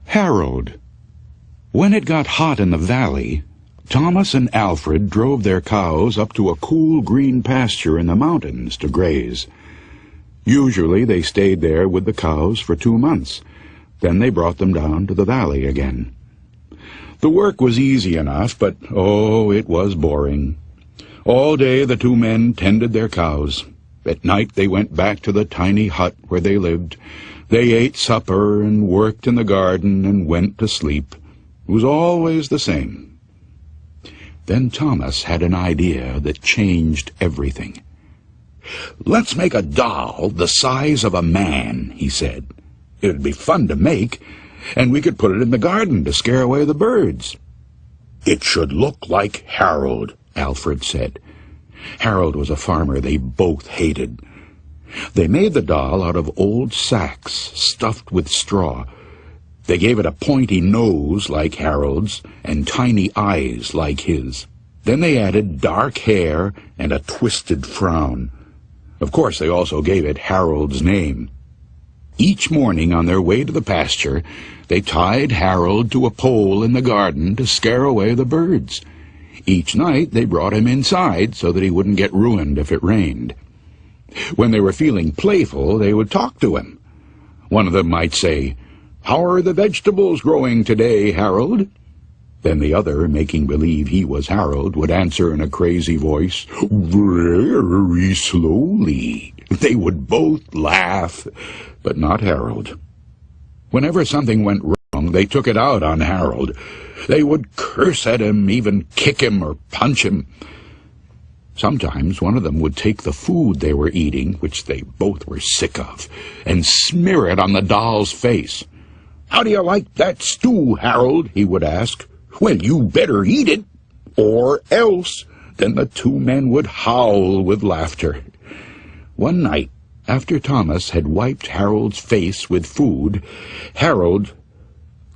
Harold. When it got hot in the valley, Thomas and Alfred drove their cows up to a cool green pasture in the mountains to graze. Usually they stayed there with the cows for 2 months. Then they brought them down to the valley again. The work was easy enough, but, it was boring. All day the 2 men tended their cows. At night they went back to the tiny hut where they lived. They ate supper and worked in the garden and went to sleep. It was always the same. Then Thomas had an idea that changed everything. "Let's make a doll the size of a man," he said. "It'd be fun to make, and we could put it in the garden to scare away the birds." "It should look like Harold," Alfred said. Harold was a farmer they both hated. They made the doll out of old sacks stuffed with straw. They gave it a pointy nose like Harold's and tiny eyes like his. Then they added dark hair and a twisted frown. Of course, they also gave it Harold's name. Each morning on their way to the pasture, they tied Harold to a pole in the garden to scare away the birds. Each night they brought him inside so that he wouldn't get ruined if it rained. When they were feeling playful, they would talk to him. One of them might say, "How are the vegetables growing today, Harold?" Then the other, making believe he was Harold, would answer in a crazy voice, "Very slowly." They would both laugh, but not Harold. Whenever something went wrong, they took it out on Harold. They would curse at him, even kick him or punch him. Sometimes one of them would take the food they were eating, which they both were sick of, and smear it on the doll's face. "How do you like that stew, Harold?" he would ask. "Well, you better eat it, or else." Then the 2 men would howl with laughter. One night, after Thomas had wiped Harold's face with food, Harold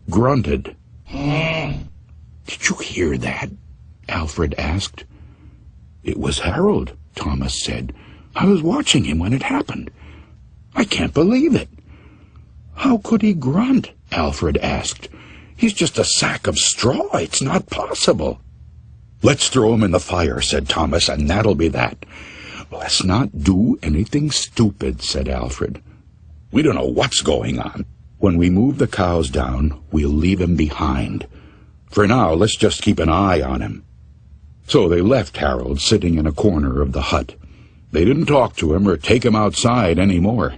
grunted. "Did you hear that?" Alfred asked. "It was Harold," Thomas said. "I was watching him when it happened. I can't believe it." "How could he grunt?" Alfred asked. "He's just a sack of straw. It's not possible." "Let's throw him in the fire," said Thomas, "and that'll be that." "Let's not do anything stupid," said Alfred. "We don't know what's going on. When we move the cows down, we'll leave him behind. For now, let's just keep an eye on him." So they left Harold sitting in a corner of the hut. They didn't talk to him or take him outside any more.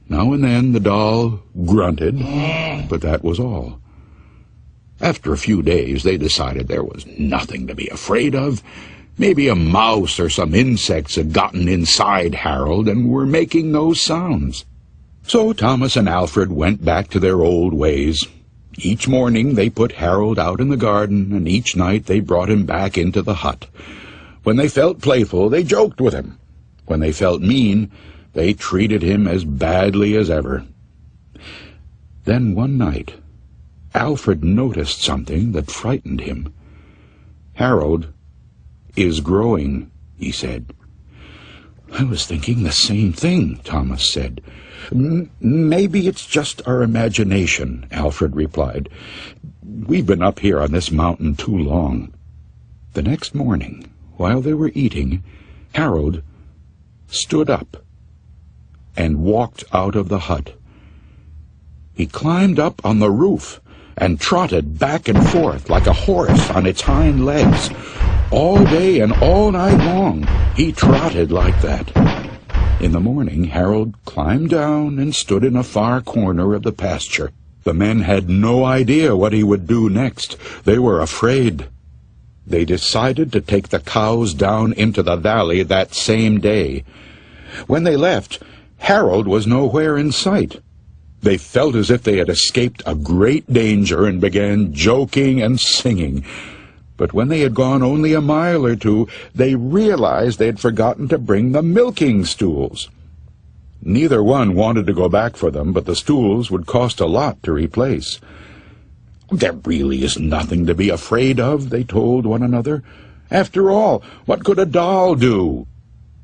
Now and then the doll grunted, but that was all. After a few days, they decided there was nothing to be afraid of. Maybe a mouse or some insects had gotten inside Harold and were making those sounds. So Thomas and Alfred went back to their old ways. Each morning they put Harold out in the garden, and each night they brought him back into the hut. When they felt playful, they joked with him. When they felt mean, they treated him as badly as ever. Then one night, Alfred noticed something that frightened him. "Harold is growing," he said. "I was thinking the same thing," Thomas said. "Maybe it's just our imagination," Alfred replied. "We've been up here on this mountain too long." The next morning, while they were eating, Harold stood up and walked out of the hut. He climbed up on the roof and trotted back and forth like a horse on its hind legs. All day and all night long, he trotted like that. In the morning, Harold climbed down and stood in a far corner of the pasture. The men had no idea what he would do next. They were afraid. They decided to take the cows down into the valley that same day. When they left, Harold was nowhere in sight. They felt as if they had escaped a great danger and began joking and singing. But when they had gone only a mile or 2, they realized they had forgotten to bring the milking stools. Neither one wanted to go back for them, but the stools would cost a lot to replace. "There really is nothing to be afraid of," they told one another. "After all, what could a doll do?"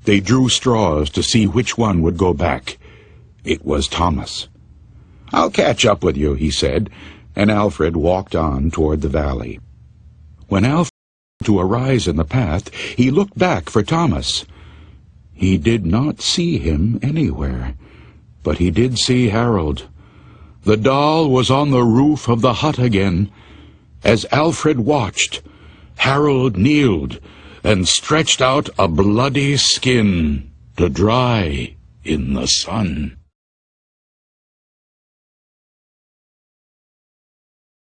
They drew straws to see which one would go back. It was Thomas. "I'll catch up with you," he said. and Alfred walked on toward the valley. When Alfred came to a rise in the path, he looked back for Thomas. He did not see him anywhere, but he did see Harold. The doll was on the roof of the hut again. As Alfred watched, Harold kneeled and stretched out a bloody skin to dry in the sun.